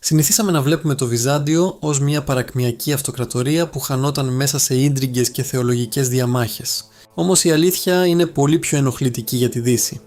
Συνηθίσαμε να βλέπουμε το Βυζάντιο ως μια παρακμιακή αυτοκρατορία που χανόταν μέσα σε ίντριγκες και θεολογικές διαμάχες. Όμως η αλήθεια είναι πολύ πιο ενοχλητική για τη Δύση.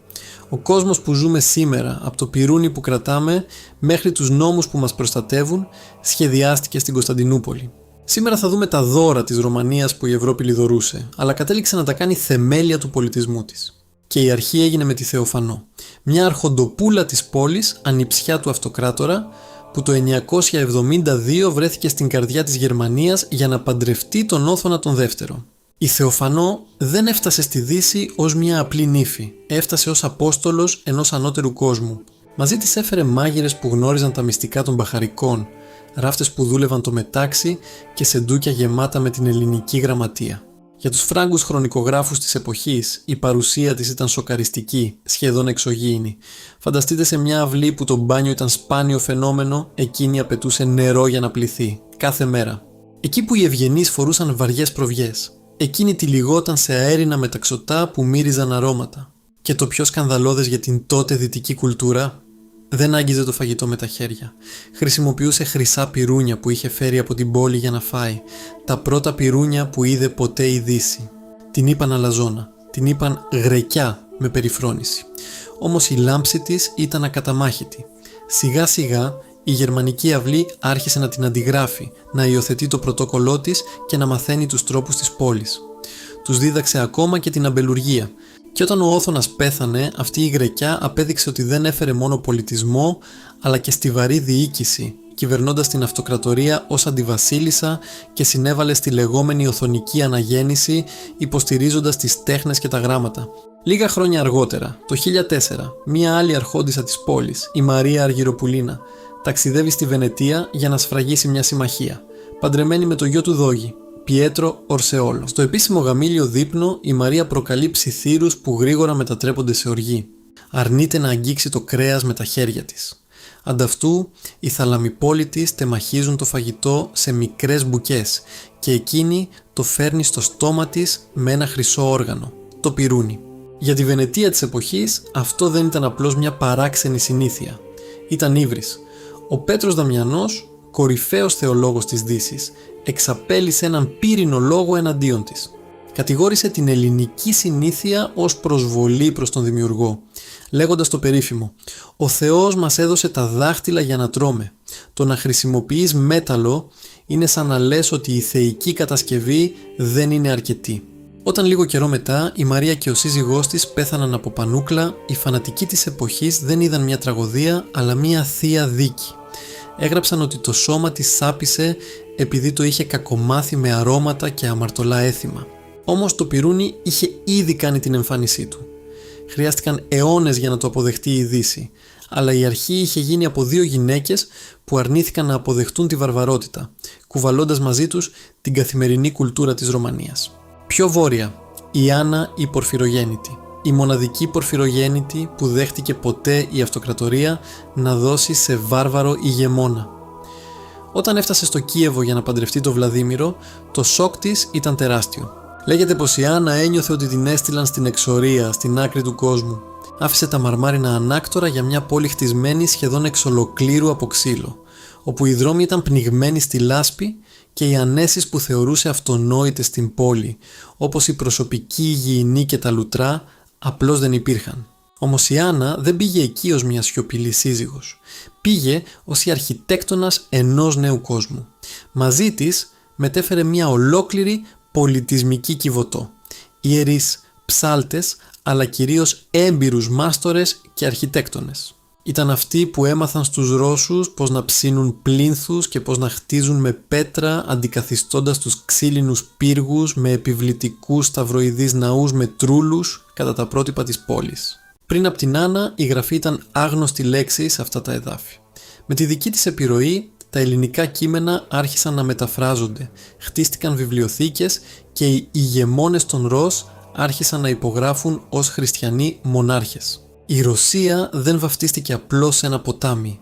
Ο κόσμος που ζούμε σήμερα, από το πυρούνι που κρατάμε μέχρι τους νόμους που μας προστατεύουν, σχεδιάστηκε στην Κωνσταντινούπολη. Σήμερα θα δούμε τα δώρα της Ρωμανίας που η Ευρώπη λιδωρούσε, αλλά κατέληξε να τα κάνει θεμέλια του πολιτισμού της. Και η αρχή έγινε με τη Θεοφανό, μια αρχοντοπούλα της πόλης, ανιψιά του αυτοκράτορα, που το 972 βρέθηκε στην καρδιά της Γερμανίας για να παντρευτεί τον Όθωνα τον δεύτερο. Η Θεοφανό δεν έφτασε στη Δύση ως μια απλή νύφη, έφτασε ως απόστολος ενός ανώτερου κόσμου. Μαζί της έφερε μάγειρες που γνώριζαν τα μυστικά των μπαχαρικών, ράφτες που δούλευαν το μετάξι και σεντούκια γεμάτα με την ελληνική γραμματεία. Για τους Φράγκους χρονικογράφους της εποχής, η παρουσία της ήταν σοκαριστική, σχεδόν εξωγήινη. Φανταστείτε σε μια αυλή που το μπάνιο ήταν σπάνιο φαινόμενο, εκείνη απαιτούσε νερό για να πληθεί, κάθε μέρα. Εκεί που οι ευγενείς φορούσαν βαριές προβιές, εκείνη τυλιγόταν σε αέρινα μεταξωτά που μύριζαν αρώματα. Και το πιο σκανδαλώδες για την τότε δυτική κουλτούρα, δεν άγγιζε το φαγητό με τα χέρια. Χρησιμοποιούσε χρυσά πυρούνια που είχε φέρει από την πόλη για να φάει. Τα πρώτα πυρούνια που είδε ποτέ η Δύση. Την είπαν αλαζόνα. Την είπαν γρεκιά με περιφρόνηση. Όμως η λάμψη της ήταν ακαταμάχητη. Σιγά σιγά η γερμανική αυλή άρχισε να την αντιγράφει, να υιοθετεί το πρωτόκολλό της και να μαθαίνει τους τρόπους της πόλης. Τους δίδαξε ακόμα και την αμπελουργία. Και όταν ο Όθωνας πέθανε, αυτή η γρεκιά απέδειξε ότι δεν έφερε μόνο πολιτισμό, αλλά και στιβαρή διοίκηση, κυβερνώντας την αυτοκρατορία ως αντιβασίλισσα και συνέβαλε στη λεγόμενη οθωνική αναγέννηση, υποστηρίζοντας τις τέχνες και τα γράμματα. Λίγα χρόνια αργότερα, το 1004, μία άλλη αρχόντισσα της πόλης, η Μαρία Αργυροπουλίνα, ταξιδεύει στη Βενετία για να σφραγίσει μια συμμαχία, παντρεμένη με το γιο του Δόγη, Πιέτρο Ορσεόλο. Στο επίσημο γαμήλιο δείπνο, η Μαρία προκαλεί ψιθύρους που γρήγορα μετατρέπονται σε οργή. Αρνείται να αγγίξει το κρέας με τα χέρια της. Ανταυτού, οι θαλαμιπόλοι της τεμαχίζουν το φαγητό σε μικρές μπουκές και εκείνη το φέρνει στο στόμα της με ένα χρυσό όργανο, το πυρούνι. Για τη Βενετία της εποχής, αυτό δεν ήταν απλώς μια παράξενη συνήθεια. Ήταν ύβρις. Ο Πέτρος Δαμιανός, κορυφαίος θεολόγος της Δύσης, εξαπέλυσε έναν πύρινο λόγο εναντίον της. Κατηγόρησε την ελληνική συνήθεια ως προσβολή προς τον δημιουργό, λέγοντας το περίφημο «Ο Θεός μας έδωσε τα δάχτυλα για να τρώμε. Το να χρησιμοποιείς μέταλλο είναι σαν να λες ότι η θεϊκή κατασκευή δεν είναι αρκετή». Όταν λίγο καιρό μετά η Μαρία και ο σύζυγός της πέθαναν από πανούκλα, οι φανατικοί της εποχής δεν είδαν μια τραγωδία αλλά μια θεία δίκη. Έγραψαν ότι το σώμα της σάπισε επειδή το είχε κακομάθει με αρώματα και αμαρτωλά έθιμα. Όμως το πυρούνι είχε ήδη κάνει την εμφάνισή του. Χρειάστηκαν αιώνες για να το αποδεχτεί η Δύση, αλλά η αρχή είχε γίνει από δύο γυναίκες που αρνήθηκαν να αποδεχτούν τη βαρβαρότητα, κουβαλώντας μαζί τους την καθημερινή κουλτούρα της Ρωμανίας. Πιο βόρεια, η Άννα η Πορφυρογέννητη. Η μοναδική Πορφυρογέννητη που δέχτηκε ποτέ η αυτοκρατορία να δώσει σε βάρβαρο ηγεμόνα. Όταν έφτασε στο Κίεβο για να παντρευτεί το Βλαδίμηρο, το σοκ της ήταν τεράστιο. Λέγεται πως η Άννα ένιωθε ότι την έστειλαν στην εξορία, στην άκρη του κόσμου. Άφησε τα μαρμάρινα ανάκτορα για μια πόλη χτισμένη σχεδόν εξ ολοκλήρου από ξύλο, όπου οι δρόμοι ήταν πνιγμένοι στη λάσπη και οι ανέσεις που θεωρούσε αυτονόητες στην πόλη, όπως η προσωπική υγιεινή και τα λουτρά, απλώς δεν υπήρχαν. Όμως η Άννα δεν πήγε εκεί ως μια σιωπηλή σύζυγος. Πήγε ως η αρχιτέκτονας ενός νέου κόσμου. Μαζί της μετέφερε μια ολόκληρη πολιτισμική κυβωτό. Ιερείς, ψάλτες, αλλά κυρίως έμπειρους μάστορες και αρχιτέκτονες. Ήταν αυτοί που έμαθαν στους Ρώσους πώς να ψήνουν πλίνθους και πώς να χτίζουν με πέτρα, αντικαθιστώντας τους ξύλινους πύργους με επιβλητικούς σταυροειδείς ναούς με τρούλους κατά τα πρότυπα της πόλης. Πριν από την Άννα, η γραφή ήταν άγνωστη λέξη σε αυτά τα εδάφη. Με τη δική της επιρροή, τα ελληνικά κείμενα άρχισαν να μεταφράζονται, χτίστηκαν βιβλιοθήκες και οι ηγεμόνες των Ρώσ άρχισαν να υπογράφουν ως χριστιανοί μονάρχες. Η Ρωσία δεν βαφτίστηκε απλώς σε ένα ποτάμι.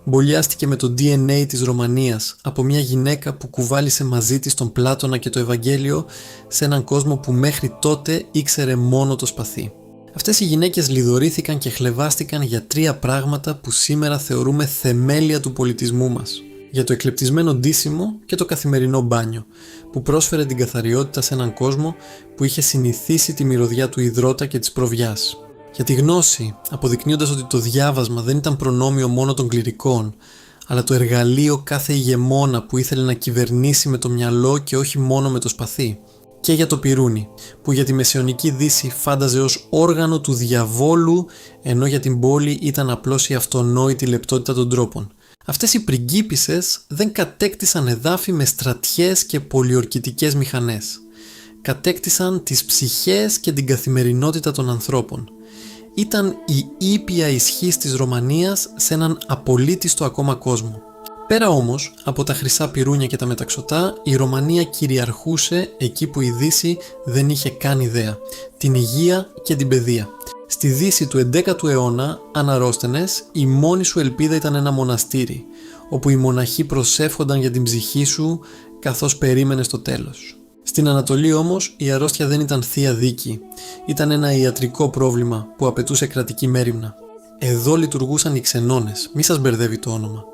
Μπολιάστηκε με το DNA της Ρωμανίας από μια γυναίκα που κουβάλισε μαζί της τον Πλάτωνα και το Ευαγγέλιο σε έναν κόσμο που μέχρι τότε ήξερε μόνο το σπαθί. Αυτές οι γυναίκες λιδωρήθηκαν και χλευάστηκαν για 3 πράγματα που σήμερα θεωρούμε θεμέλια του πολιτισμού μας. Για το εκλεπτισμένο ντύσιμο και το καθημερινό μπάνιο, που πρόσφερε την καθαριότητα σε έναν κόσμο που είχε συνηθίσει τη μυρωδιά του υδρότα και της προβιάς. Για τη γνώση, αποδεικνύοντας ότι το διάβασμα δεν ήταν προνόμιο μόνο των κληρικών, αλλά το εργαλείο κάθε ηγεμόνα που ήθελε να κυβερνήσει με το μυαλό και όχι μόνο με το σπαθί. Και για το πυρούνι, που για τη Μεσαιωνική Δύση φάνταζε ως όργανο του διαβόλου, ενώ για την πόλη ήταν απλώς η αυτονόητη λεπτότητα των τρόπων. Αυτές οι πριγκίπισσες δεν κατέκτησαν εδάφη με στρατιές και πολιορκητικές μηχανές. Κατέκτησαν τις ψυχές και την καθημερινότητα των ανθρώπων. Ήταν η ήπια ισχύς της Ρωμανίας σε έναν απολύτιστο ακόμα κόσμο. Πέρα όμως από τα χρυσά πυρούνια και τα μεταξωτά, η Ρωμανία κυριαρχούσε εκεί που η Δύση δεν είχε καν ιδέα, την υγεία και την παιδεία. Στη Δύση του 11ου αιώνα, αν αρρώστενες, η μόνη σου ελπίδα ήταν ένα μοναστήρι, όπου οι μοναχοί προσεύχονταν για την ψυχή σου καθώς περίμενες το τέλος. Στην Ανατολή όμως η αρρώστια δεν ήταν θεία δίκη, ήταν ένα ιατρικό πρόβλημα που απαιτούσε κρατική μέριμνα. Εδώ λειτουργούσαν οι ξενώνες, μη σας μπερδεύει το όνομα.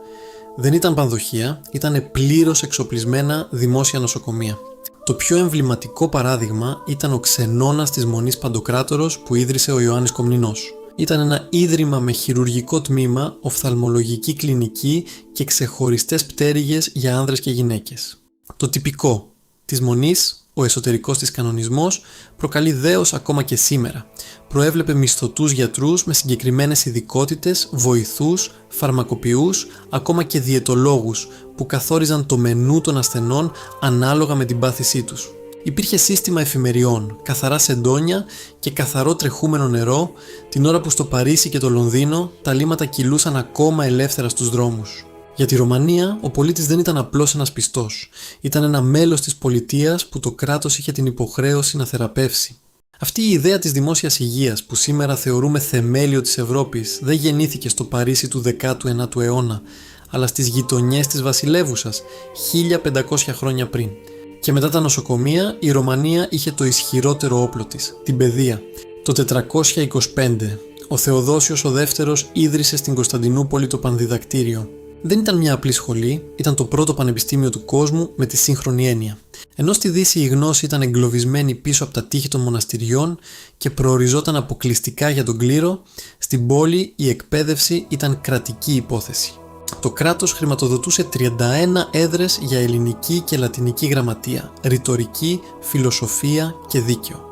Δεν ήταν πανδοχεία, ήταν πλήρως εξοπλισμένα δημόσια νοσοκομεία. Το πιο εμβληματικό παράδειγμα ήταν ο ξενώνας της Μονής Παντοκράτορος που ίδρυσε ο Ιωάννης Κομνηνός. Ήταν ένα ίδρυμα με χειρουργικό τμήμα, οφθαλμολογική κλινική και ξεχωριστές πτέρυγες για άνδρες και γυναίκες. Το τυπικό της Μονής, ο εσωτερικός της κανονισμός, προκαλεί δέος ακόμα και σήμερα. Προέβλεπε μισθωτούς γιατρούς με συγκεκριμένες ειδικότητες, βοηθούς, φαρμακοποιούς, ακόμα και διαιτολόγους που καθόριζαν το μενού των ασθενών ανάλογα με την πάθησή τους. Υπήρχε σύστημα εφημεριών, καθαρά σεντόνια και καθαρό τρεχούμενο νερό, την ώρα που στο Παρίσι και το Λονδίνο τα λίμματα κυλούσαν ακόμα ελεύθερα στους δρόμους. Για τη Ρωμανία, ο πολίτης δεν ήταν απλώς ένας πιστός. Ήταν ένα μέλος της πολιτείας που το κράτος είχε την υποχρέωση να θεραπεύσει. Αυτή η ιδέα της δημόσιας υγείας που σήμερα θεωρούμε θεμέλιο της Ευρώπης δεν γεννήθηκε στο Παρίσι του 19ου αιώνα, αλλά στις γειτονιές της βασιλεύουσας 1500 χρόνια πριν. Και μετά τα νοσοκομεία, η Ρωμανία είχε το ισχυρότερο όπλο της, την παιδεία. Το 425, ο Θεοδόσιος ο Δεύτερος ίδρυσε στην Κωνσταντινούπολη το Πανδιδακτήριο. Δεν ήταν μια απλή σχολή, ήταν το πρώτο πανεπιστήμιο του κόσμου με τη σύγχρονη έννοια. Ενώ στη Δύση η γνώση ήταν εγκλωβισμένη πίσω από τα τείχη των μοναστηριών και προοριζόταν αποκλειστικά για τον κλήρο, στην πόλη η εκπαίδευση ήταν κρατική υπόθεση. Το κράτος χρηματοδοτούσε 31 έδρες για ελληνική και λατινική γραμματεία, ρητορική, φιλοσοφία και δίκαιο.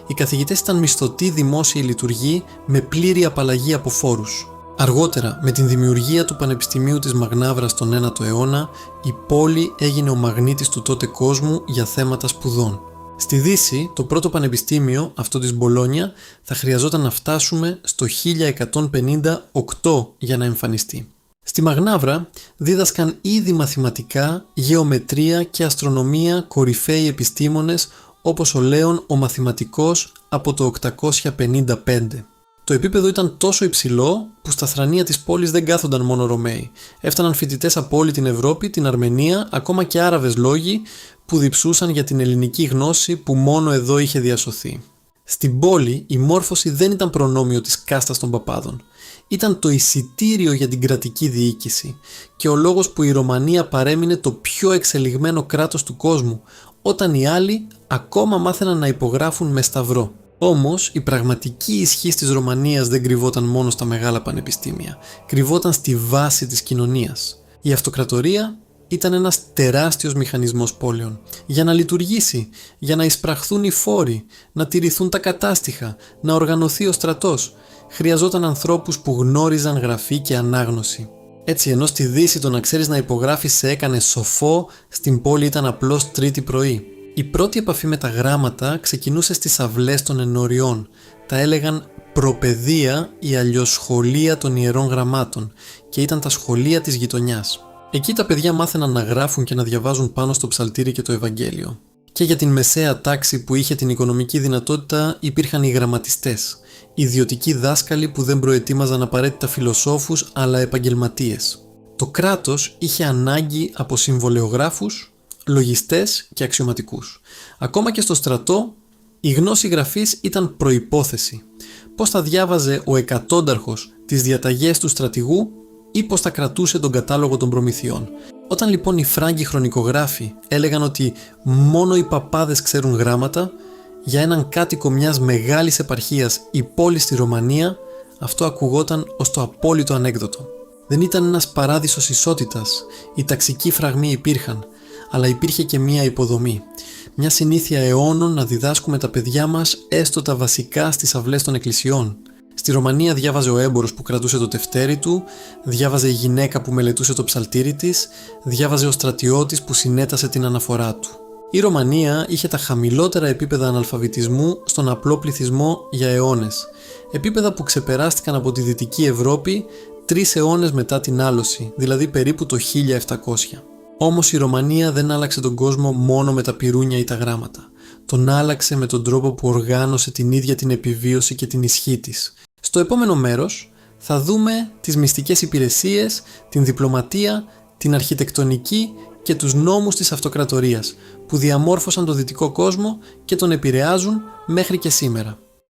Οι καθηγητές ήταν μισθωτοί δημόσιοι λειτουργοί με πλήρη απαλλαγή από φόρους. Αργότερα, με την δημιουργία του Πανεπιστημίου της Μαγνάβρας τον 9ο αιώνα, η πόλη έγινε ο μαγνήτης του τότε κόσμου για θέματα σπουδών. Στη Δύση, το πρώτο πανεπιστήμιο, αυτό της Μπολόνια, θα χρειαζόταν να φτάσουμε στο 1158 για να εμφανιστεί. Στη Μαγνάβρα δίδασκαν ήδη μαθηματικά, γεωμετρία και αστρονομία κορυφαίοι επιστήμονες όπως ο Λέων ο μαθηματικός από το 855. Το επίπεδο ήταν τόσο υψηλό που στα θρανία της πόλης δεν κάθονταν μόνο Ρωμαίοι. Έφταναν φοιτητές από όλη την Ευρώπη, την Αρμενία, ακόμα και Άραβες λόγοι που διψούσαν για την ελληνική γνώση που μόνο εδώ είχε διασωθεί. Στην πόλη η μόρφωση δεν ήταν προνόμιο της κάστας των παπάδων. Ήταν το εισιτήριο για την κρατική διοίκηση και ο λόγος που η Ρωμανία παρέμεινε το πιο εξελιγμένο κράτος του κόσμου, όταν οι άλλοι ακόμα μάθαιναν να υπογράφουν με σταυρό. Όμως, η πραγματική ισχύ της Ρωμανίας δεν κρυβόταν μόνο στα μεγάλα πανεπιστήμια, κρυβόταν στη βάση της κοινωνίας. Η αυτοκρατορία ήταν ένας τεράστιος μηχανισμός πόλεων. Για να λειτουργήσει, για να εισπραχθούν οι φόροι, να τηρηθούν τα κατάστιχα, να οργανωθεί ο στρατός, χρειαζόταν ανθρώπους που γνώριζαν γραφή και ανάγνωση. Έτσι, ενώ στη Δύση το να ξέρεις να υπογράφεις σε έκανε σοφό, στην πόλη ήταν απλώς τρίτη πρωί. Η πρώτη επαφή με τα γράμματα ξεκινούσε στις αυλές των ενωριών. Τα έλεγαν προπαιδεία ή αλλιώς σχολεία των ιερών γραμμάτων και ήταν τα σχολεία της γειτονιάς. Εκεί τα παιδιά μάθαιναν να γράφουν και να διαβάζουν πάνω στο ψαλτήρι και το Ευαγγέλιο. Και για την μεσαία τάξη που είχε την οικονομική δυνατότητα υπήρχαν οι γραμματιστές, ιδιωτικοί δάσκαλοι που δεν προετοίμαζαν απαραίτητα φιλοσόφους αλλά επαγγελματίες. Το κράτος είχε ανάγκη από συμβολεογράφους, λογιστές και αξιωματικούς. Ακόμα και στο στρατό Η γνώση γραφής ήταν προϋπόθεση. Πώς θα διάβαζε ο εκατόνταρχος τις διαταγές του στρατηγού ή πώς θα κρατούσε τον κατάλογο των προμηθειών. Όταν λοιπόν οι Φράγκοι χρονικογράφοι έλεγαν ότι μόνο οι παπάδες ξέρουν γράμματα, για έναν κάτοικο μιας μεγάλης επαρχίας ή πόλης στη Ρωμανία, αυτό ακουγόταν ως το απόλυτο ανέκδοτο. Δεν ήταν ένας παράδεισος ισότητας, οι ταξικοί φραγμοί υπήρχαν, αλλά υπήρχε και μία υποδομή. Μια συνήθεια αιώνων να διδάσκουμε τα παιδιά μας έστω τα βασικά στις αυλές των εκκλησιών. Στη Ρωμανία διάβαζε ο έμπορος που κρατούσε το τευτέρι του, διάβαζε η γυναίκα που μελετούσε το ψαλτήρι της, διάβαζε ο στρατιώτης που συνέτασε την αναφορά του. Η Ρωμανία είχε τα χαμηλότερα επίπεδα αναλφαβητισμού στον απλό πληθυσμό για αιώνες. Επίπεδα που ξεπεράστηκαν από τη Δυτική Ευρώπη 3 αιώνες μετά την άλωση, δηλαδή περίπου το 1700. Όμως η Ρωμανία δεν άλλαξε τον κόσμο μόνο με τα πυρούνια ή τα γράμματα. Τον άλλαξε με τον τρόπο που οργάνωσε την ίδια την επιβίωση και την ισχύ της. Στο επόμενο μέρος θα δούμε τις μυστικές υπηρεσίες, την διπλωματία, την αρχιτεκτονική και τους νόμους της αυτοκρατορίας που διαμόρφωσαν τον δυτικό κόσμο και τον επηρεάζουν μέχρι και σήμερα.